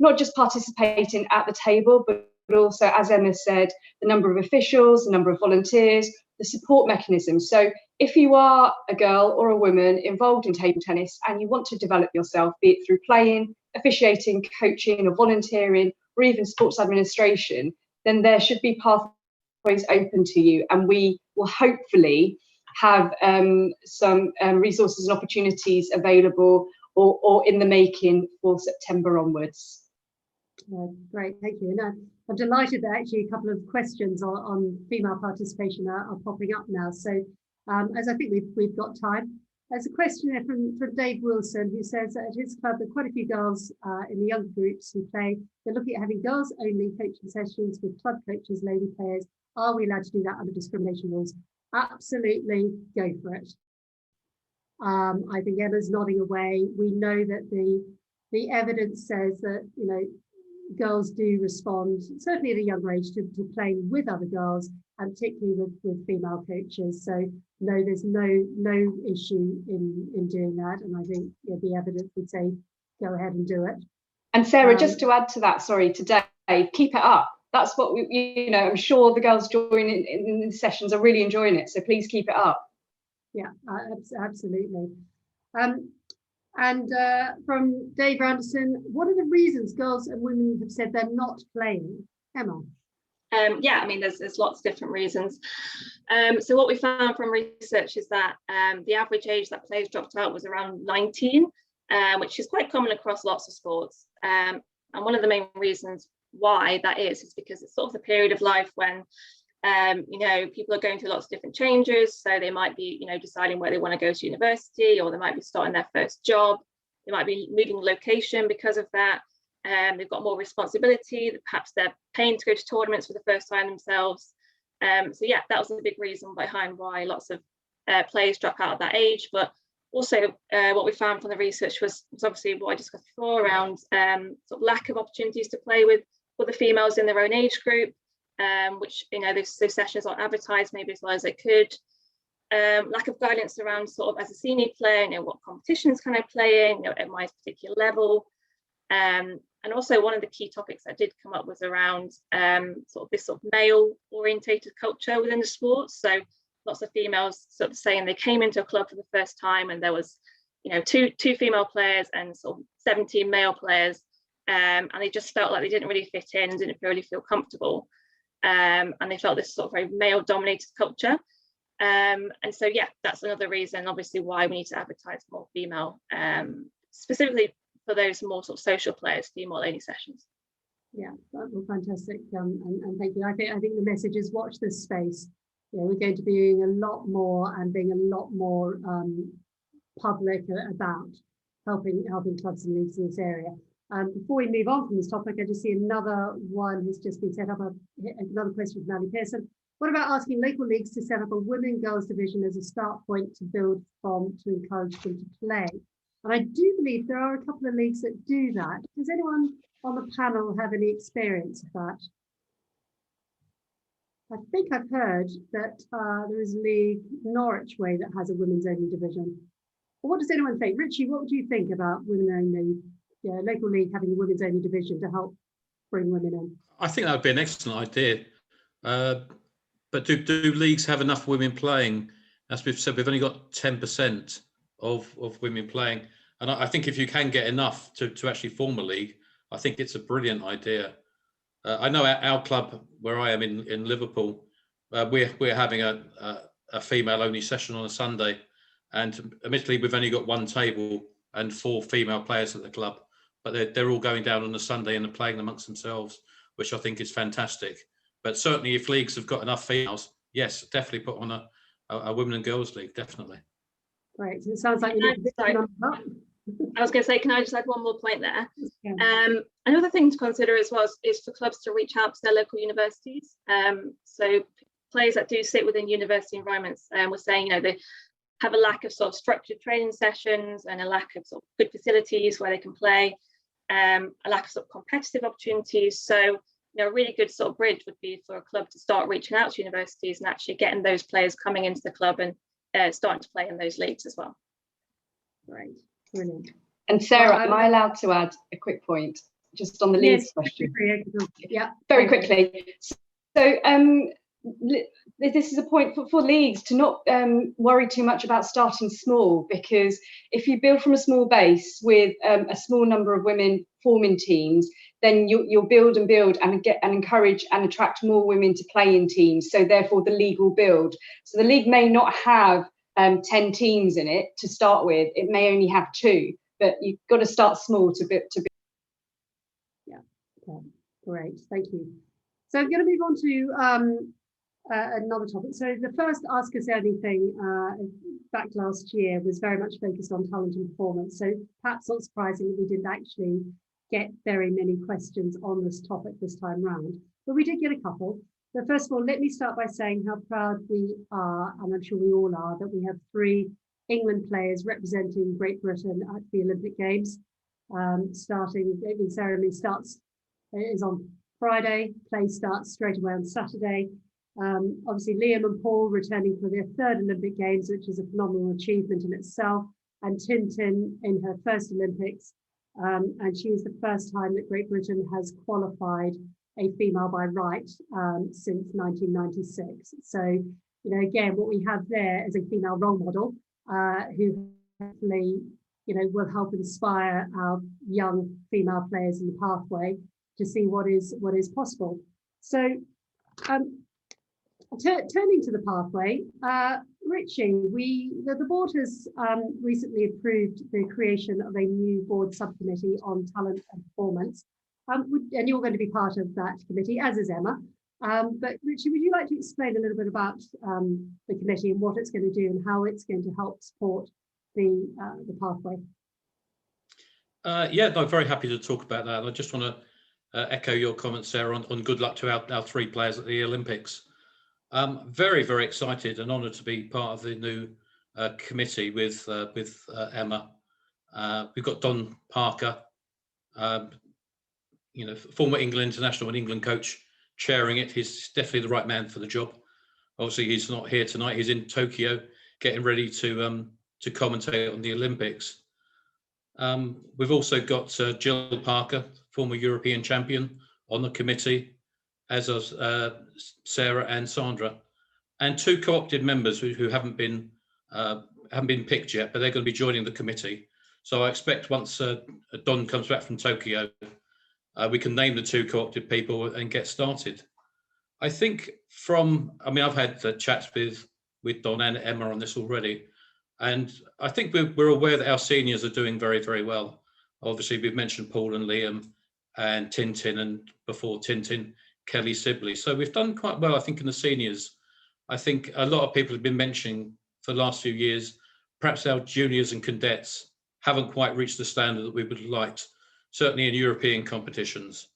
not just participating at the table, but also, as Emma said, the number of officials, the number of volunteers, the support mechanisms. So if you are a girl or a woman involved in table tennis and you want to develop yourself, be it through playing, officiating, coaching, or volunteering, or even sports administration, then there should be pathways open to you. And we will hopefully have some resources and opportunities available or in the making for September onwards. Great, thank you. And I'm delighted that actually a couple of questions on female participation are popping up now. So as I think we've got time, there's a question here from Dave Wilson, who says that at his club there are quite a few girls in the younger groups who play. They're looking at having girls only coaching sessions with club coaches, lady players. Are we allowed to do that under discrimination rules? Absolutely, go for it. I think Emma's nodding away. We know that the evidence says that, you know, girls do respond, certainly at a younger age, to playing with other girls, and particularly with female coaches. So no, there's no issue in doing that. And I think, you know, the evidence would say go ahead and do it. And Sarah, just to add to that, sorry, to Dave, keep it up. That's what we, you know, I'm sure the girls joining in the sessions are really enjoying it. So please keep it up. Yeah, absolutely. And from Dave Anderson, what are the reasons girls and women have said they're not playing? Emma? Yeah, I mean, there's lots of different reasons. So what we found from research is that the average age that players dropped out was around 19, which is quite common across lots of sports. And one of the main reasons why that is because it's sort of the period of life when you know, people are going through lots of different changes. So they might be, you know, deciding where they want to go to university, or they might be starting their first job. They might be moving location because of that. They've got more responsibility. Perhaps they're paying to go to tournaments for the first time themselves. So yeah, that was a big reason behind why lots of players drop out at that age. But also what we found from the research was obviously what I discussed before around sort of lack of opportunities to play with the females in their own age group. Which, you know, those sessions aren't advertised maybe as well as they could. Lack of guidance around sort of as a senior player, you know, what competitions can I play in, you know, at my particular level. And also one of the key topics that did come up was around sort of this sort of male orientated culture within the sport. So lots of females sort of saying they came into a club for the first time and there was, you know, two female players and sort of 17 male players, and they just felt like they didn't really fit in and didn't really feel comfortable. And they felt this sort of very male dominated culture. And so, yeah, that's another reason, obviously, why we need to advertise more female, specifically for those more sort of social players, female only sessions. Yeah, well, fantastic. And thank you. I think the message is watch this space. Yeah, we're going to be doing a lot more and being a lot more public about helping clubs and leagues in this area. Before we move on from this topic, I just see another one has just been set up, another question from Ali Pearson. What about asking local leagues to set up a women girls division as a start point to build from to encourage them to play? And I do believe there are a couple of leagues that do that. Does anyone on the panel have any experience of that? I think I've heard that there is a league, Norwich Way, that has a women's only division. But what does anyone think? Richie, what would you think about women only? Yeah, local league having a women's only division to help bring women in. I think that would be an excellent idea. But do leagues have enough women playing? As we've said, we've only got 10% of women playing. And I think if you can get enough to actually form a league, I think it's a brilliant idea. I know our club, where I am in Liverpool, we're having a female-only session on a Sunday. And admittedly, we've only got one table and 4 female players at the club. But they're all going down on a Sunday and playing amongst themselves, which I think is fantastic. But certainly if leagues have got enough females, yes, definitely put on a women and girls league, definitely. Great. So it sounds like you need to up. I was going to say, can I just add one more point there? Yeah. Another thing to consider as well is for clubs to reach out to their local universities. So players that do sit within university environments, we're saying, you know, they have a lack of sort of structured training sessions and a lack of sort of good facilities where they can play. A lack of sort of competitive opportunities. So, you know, a really good sort of bridge would be for a club to start reaching out to universities and actually getting those players coming into the club and starting to play in those leagues as well. Great, brilliant. And Sarah, am I allowed to add a quick point just on the leagues question? Yeah, very quickly. So this is a point for leagues to not worry too much about starting small, because if you build from a small base with a small number of women forming teams, then you'll build and build and get and encourage and attract more women to play in teams. So therefore the league will build. So the league may not have 10 teams in it to start with. It may only have 2, but you've got to start small to build. Yeah, okay. Great, thank you. So I'm going to move on to another topic. So the first Ask Us Anything back last year was very much focused on talent and performance. So perhaps not surprising that we didn't actually get very many questions on this topic this time round, but we did get a couple. But first of all, let me start by saying how proud we are, and I'm sure we all are, that we have 3 England players representing Great Britain at the Olympic Games. Starting, the opening ceremony is on Friday, play starts straight away on Saturday. Obviously Liam and Paul returning for their 3rd Olympic Games, which is a phenomenal achievement in itself, and Tintin in her first Olympics, and she is the first time that Great Britain has qualified a female by right since 1996. So, you know, again, what we have there is a female role model who hopefully will help inspire our young female players in the pathway to see what is possible. So turning to the pathway, Richie, the board has recently approved the creation of a new board subcommittee on talent and performance. And you're going to be part of that committee, as is Emma. But Richie, would you like to explain a little bit about the committee and what it's going to do and how it's going to help support the pathway? Yeah, I'm very happy to talk about that. I just want to echo your comments, Sarah, on good luck to our 3 players at the Olympics. Very, very excited and honoured to be part of the new committee with Emma. We've got Don Parker, former England international and England coach, chairing it. He's definitely the right man for the job. Obviously, he's not here tonight. He's in Tokyo, getting ready to commentate on the Olympics. We've also got Jill Parker, former European champion, on the committee, as are Sarah and Sandra, and 2 co-opted members who haven't been picked yet, but they're going to be joining the committee. So I expect once Don comes back from Tokyo, we can name the 2 co-opted people and get started. I think I've had chats with Don and Emma on this already, and I think we're aware that our seniors are doing very, very well. Obviously, we've mentioned Paul and Liam and Tintin, and before Tintin, Kelly Sibley. So we've done quite well, I think, in the seniors. I think a lot of people have been mentioning for the last few years, perhaps our juniors and cadets haven't quite reached the standard that we would have liked, certainly in European competitions.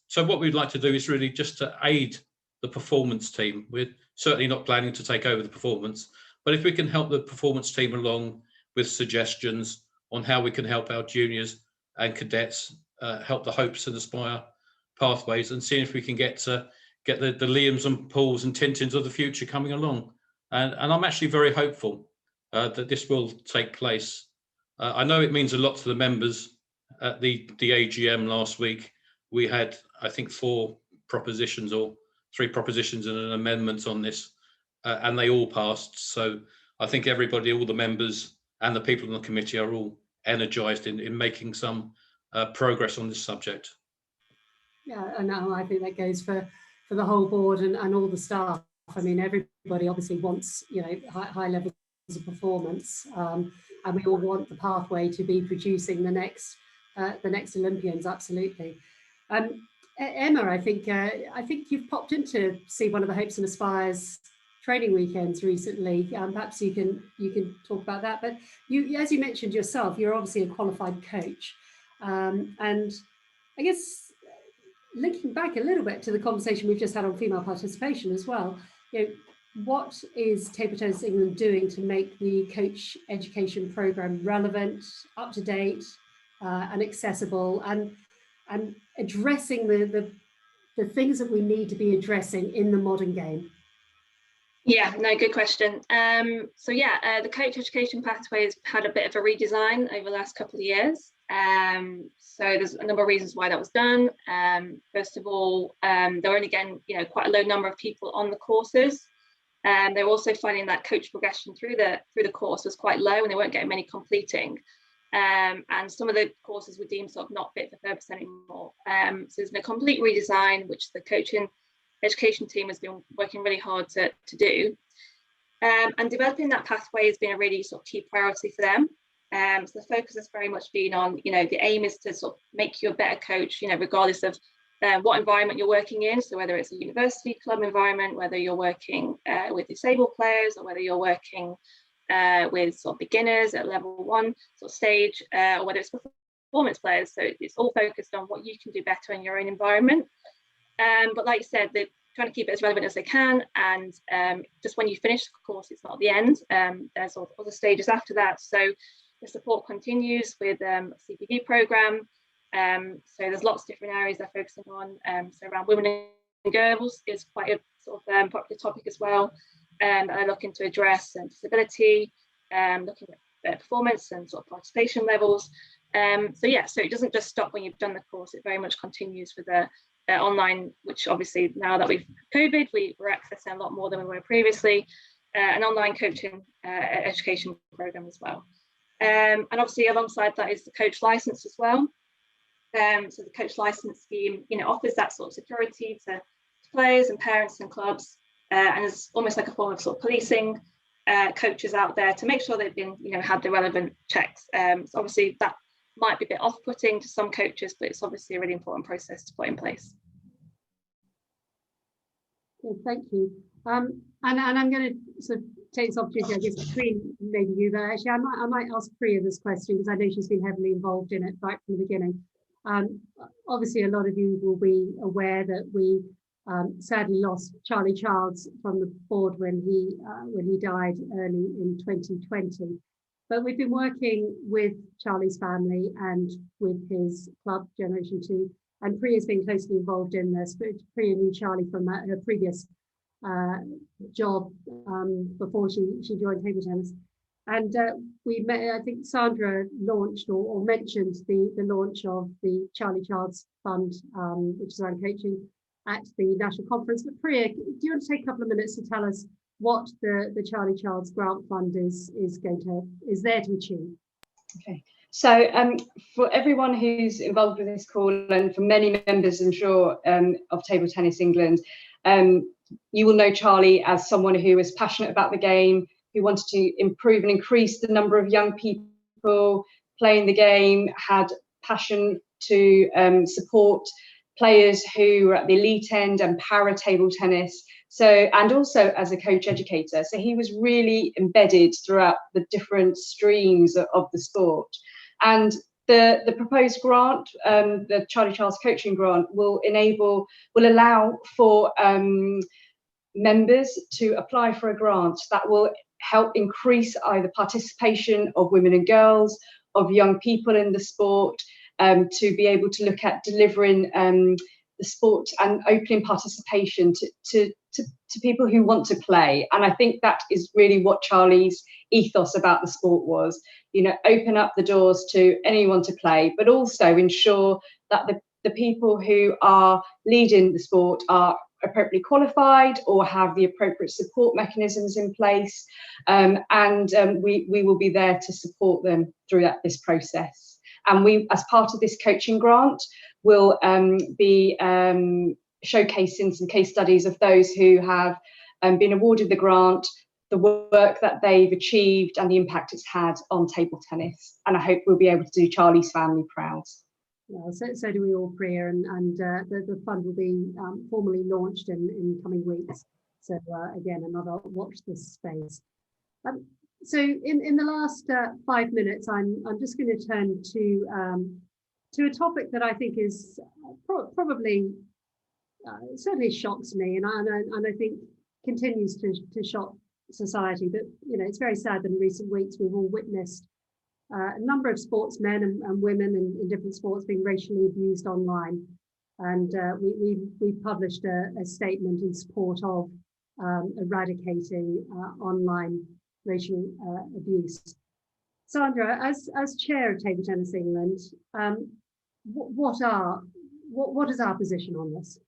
So what we'd like to do is really just to aid the performance team. We're certainly not planning to take over the performance, but if we can help the performance team along with suggestions on how we can help our juniors and cadets help the hopes and aspire pathways, and seeing if we can get the Liams and Pauls and Tintins of the future coming along. And I'm actually very hopeful that this will take place. I know it means a lot to the members. At the AGM last week, we had, I think, 4 propositions or 3 propositions and an amendment on this, and they all passed. So I think everybody, all the members and the people on the committee are all energised in making some progress on this subject. Yeah, and I think that goes for the whole board and all the staff. I mean, everybody obviously wants, high levels of performance, and we all want the pathway to be producing the next Olympians. Absolutely. Emma, I think you've popped in to see one of the Hopes and Aspires training weekends recently. Perhaps you can talk about that. But you, as you mentioned yourself, you're obviously a qualified coach, and I guess linking back a little bit to the conversation we've just had on female participation as well, what is Table Tennis England doing to make the coach education programme relevant, up to date, and accessible, and addressing the things that we need to be addressing in the modern game? Yeah, no, good question. The coach education pathway has had a bit of a redesign over the last couple of years. So there's a number of reasons why that was done. First of all, they were only getting quite a low number of people on the courses. They're also finding that coach progression through the course was quite low, and they weren't getting many completing. And some of the courses were deemed sort of not fit for purpose anymore. So there's been a complete redesign, which the coaching education team has been working really hard to do. And developing that pathway has been a really sort of key priority for them. So the focus has very much been on, the aim is to sort of make you a better coach, regardless of what environment you're working in. So whether it's a university club environment, whether you're working with disabled players, or whether you're working with sort of beginners at level 1 sort of stage, or whether it's performance players. So it's all focused on what you can do better in your own environment. But like you said, they're trying to keep it as relevant as they can. And just when you finish the course, it's not the end. There's other stages after that. So the support continues with a CPD program. So there's lots of different areas they're focusing on. So around women and girls is quite a sort of popular topic as well. They're looking to address disability, looking at performance and sort of participation levels. So it doesn't just stop when you've done the course. It very much continues with the online, which obviously now that we've COVID, we're accessing a lot more than we were previously, an online coaching education program as well. And obviously alongside that is the coach license as well. So the coach license scheme, offers that sort of security to players and parents and clubs, and it's almost like a form of sort of policing coaches out there to make sure they've been, had the relevant checks. So obviously that might be a bit off-putting to some coaches, but it's obviously a really important process to put in place. Okay, thank you. And I'm going to sort of take this opportunity, I guess, between maybe you, but actually I might ask Priya this question because I know she's been heavily involved in it right from the beginning. Obviously, a lot of you will be aware that we sadly lost Charlie Childs from the board when he died early in 2020. But we've been working with Charlie's family and with his club, Generation 2, and Priya's been closely involved in this. But Priya knew Charlie from her previous job before she joined table tennis. And we met, I think Sandra launched or mentioned the launch of the Charlie Childs Fund, which is around coaching at the national conference. But Priya, do you want to take a couple of minutes to tell us what the Charlie Childs Grant Fund is there to achieve? Okay. So for everyone who's involved with this call, and for many members, I'm sure, of Table Tennis England, you will know Charlie as someone who was passionate about the game, who wanted to improve and increase the number of young people playing the game, had passion to support players who were at the elite end and para table tennis. So, and also as a coach educator. So he was really embedded throughout the different streams of the sport. And the proposed grant, the Charlie Childs Coaching Grant, will allow for members to apply for a grant that will help increase either participation of women and girls, of young people in the sport, to be able to look at delivering the sport and opening participation to people who want to play. And I think that is really what Charlie's ethos about the sport was, open up the doors to anyone to play, but also ensure that the people who are leading the sport are appropriately qualified or have the appropriate support mechanisms in place, and we will be there to support them throughout this process. And we, as part of this coaching grant, will be showcasing some case studies of those who have been awarded the grant, the work that they've achieved and the impact it's had on table tennis. And I hope we'll be able to do Charlie's family proud. Well, so do we all, Priya, and the fund will be formally launched in coming weeks. So again, another watch this space. So in the last 5 minutes, I'm just going to turn to a topic that I think is probably certainly shocks me, and I think continues to shock society. But it's very sad that in recent weeks we've all witnessed a number of sportsmen and women in different sports being racially abused online, and we published a statement in support of eradicating online racial abuse. Sandra, as chair of Table Tennis England, what is our position on this?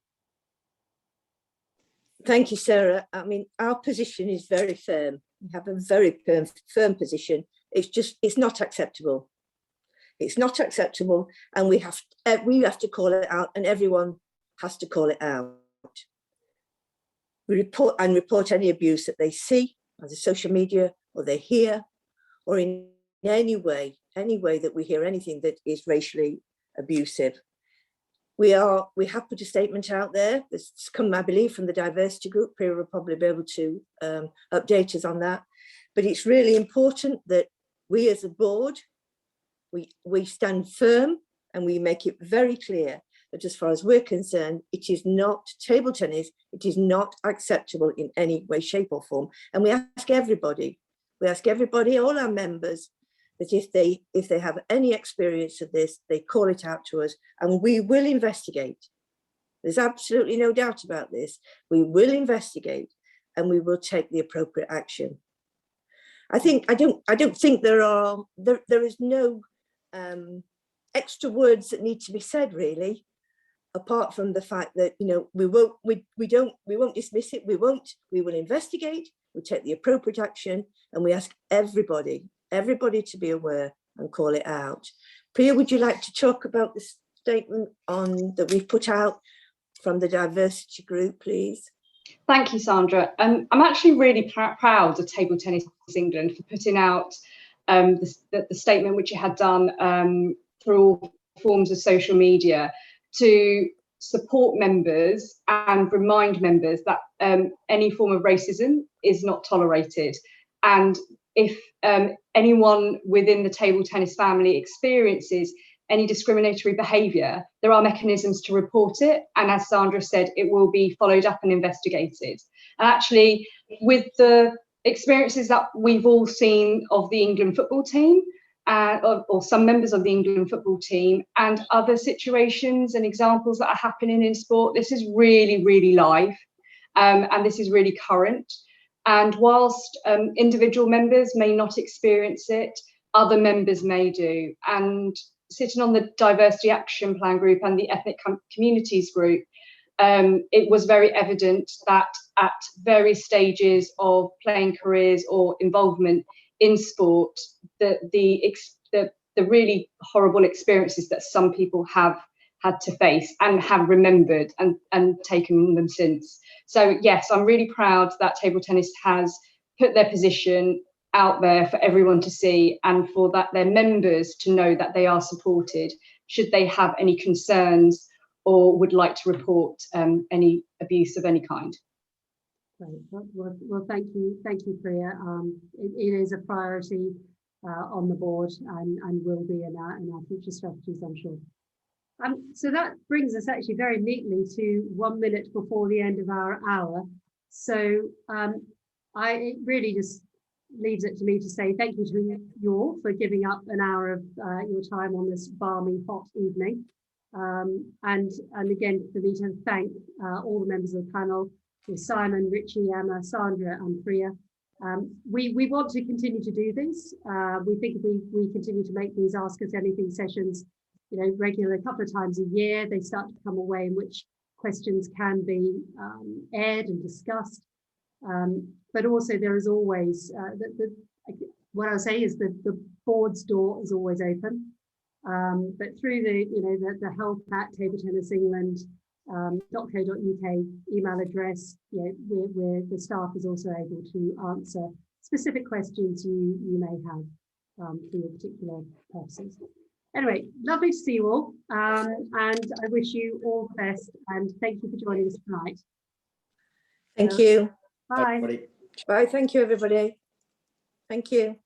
Thank you, Sarah. I mean, our position is very firm. We have a very firm position. It's not acceptable. It's not acceptable, and we have to call it out, and everyone has to call it out. We report any abuse that they see on the social media, or they hear, or in any way that we hear anything that is racially abusive. We have put a statement out there that's come, I believe, from the diversity group. Priya will probably be able to update us on that. But it's really important that we as a board, we stand firm and we make it very clear that as far as we're concerned, it is not table tennis, it is not acceptable in any way, shape or form. And we ask everybody, all our members, that if they have any experience of this, they call it out to us and we will investigate. There's absolutely no doubt about this. We will investigate and we will take the appropriate action. I don't think there is no extra words that need to be said, really, apart from the fact that we won't dismiss it. We will investigate. We take the appropriate action, and we ask everybody everybody to be aware and call it out. Priya, would you like to talk about the statement that we've put out from the diversity group, please? Thank you, Sandra. I'm actually really proud of Table Tennis England for putting out the statement which it had done through all forms of social media to support members and remind members that any form of racism is not tolerated. And if anyone within the table tennis family experiences any discriminatory behaviour, there are mechanisms to report it. And as Sandra said, it will be followed up and investigated. And actually, with the experiences that we've all seen of the England football team, or some members of the England football team, and other situations and examples that are happening in sport, this is really, really live, and this is really current. And whilst individual members may not experience it, other members may do. And sitting on the Diversity Action Plan group and the Ethnic Communities group, it was very evident that at various stages of playing careers or involvement in sport, the really horrible experiences that some people have had to face and have remembered and taken them since. So yes, I'm really proud that table tennis has put their position out there for everyone to see, and for that their members to know that they are supported should they have any concerns or would like to report any abuse of any kind. Great. Well, thank you, Priya. It is a priority on the board and will be in our future strategies, I'm sure. So that brings us actually very neatly to 1 minute before the end of our hour. So it really just leaves it to me to say thank you to you all for giving up an hour of your time on this balmy, hot evening. And again, for me to thank all the members of the panel, Simon, Richie, Emma, Sandra and Priya. We want to continue to do this. We think if we continue to make these Ask Us Anything sessions, regular, a couple of times a year, they start to become a way in which questions can be aired and discussed. But also there is always, what I'll say is that the board's door is always open. But through the help at Table Tennis England, .co.uk email address, the staff is also able to answer specific questions you may have for your particular purposes. Anyway, lovely to see you all, and I wish you all the best, and thank you for joining us tonight. Thank you. Bye. Everybody. Bye. Thank you, everybody. Thank you.